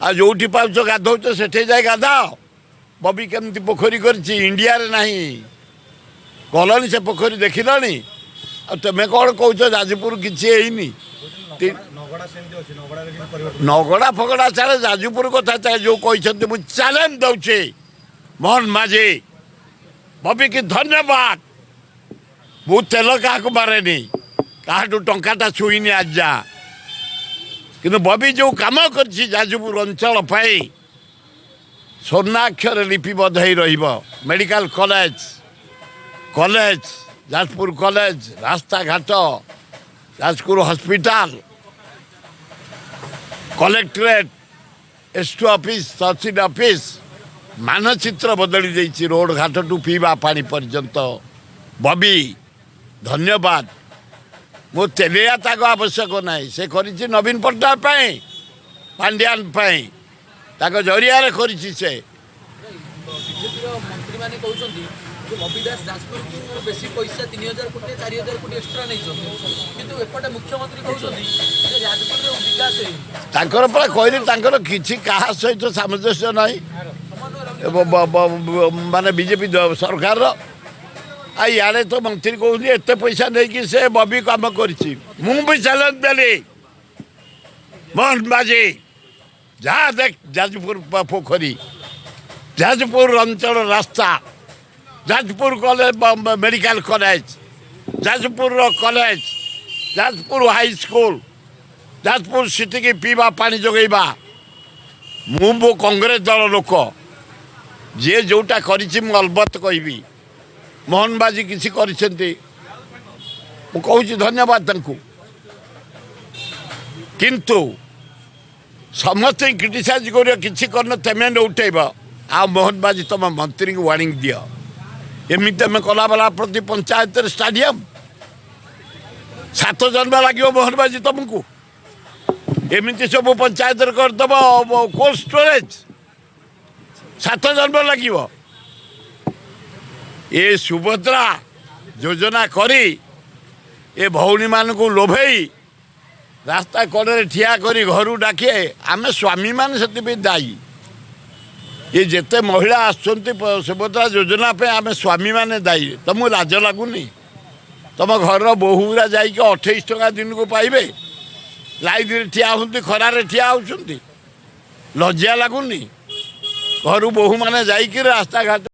आ जोटी पाउछ गाधौच सेठे जाए गाधाओ। बबी केमती पोखरी करछि इंडिया रे नाही गलनी से पोखरी देखिलानी आ तमे कौन कौच जाजपुर किसी हैनी नगड़ा फगड़ा चाहे जाजपुर कथा चाहे जो कहते मुझे चैलेंज दौचे मोहन माझी बबी की धन्यवाद। मु तेल क्या मारे क्या टाटा छुईनी आज जा कि बबी जो कम कर जाजपुर अंचल स्वर्णाक्षर लिपिबद्ध हो medical college college Jajpur college रास्ता घाट Jajpur hospital collectorate ST office tehsil office मानचित्र बदली जाइए रोड घाट टू पीवा पानी पर्यंत। बबी धन्यवाद। मो तेलिया ताको आवश्यक नहीं से करिछि नवीन पट्टनायक पांड्यान ताको जरिया करिछि से मंत्री माने कहउछन्ती जे बबी दास जाजपुर को बेसी पैसा 3000 कोटी 4000 कोटी एक्स्ट्रा नै छ किंतु एपटे मुख्यमंत्री कहउछन्ती जे जाजपुर रे विकास है ताकर पर कहली ताकर किछि काहा सहित सामंजस्य नाही माने बीजेपी सरकार रो आ यारे तो मंत्री कहली एते पैसा नै कि से बबी काम करछि। मु भी चैलेंज देली मोहन माझी जा देख जाजपुर पोखरी जाजपुर अंचल रास्ता Jajpur college medical college Jajpur college Jajpur high school Jajpur city की पीवा पानी जोगेबा मु कांग्रेस दल लोक जे जोटा करिछि मु अलबत कहबी मोहन माझी किसी करिसेंती मु कहूछि धन्यवाद तांकु किंतु समस्त क्रिटिसाइज कर किसी करन तेमे उठेब आ मोहन माझी तुम मंत्री को वार्निंग दियो एमती तुम कला वाला प्रति पंचायत स्टाडियम 7 जन्म लगे मोहन माझी तुमको एमती सब पंचायत करदब कोल्ड स्टोरेज 7 जन्म लगे ये सुभद्रा योजना करी ए भौणी मान को लोभई रास्ता कड़े ठिया करी घर डाके आम स्वामी मान से दायी ये जिते महिला आसुँच सुभद्रा योजना पे आम स्वामी मैंने दायी। तुमको लाज लगुनि तुम घर बोहूरा जा 28 टका दिन को पाइबे लाइन ठिया होती खरार ठिया होती लज्जा लगुनि घर बोहू मैंने जा रास्ता घाट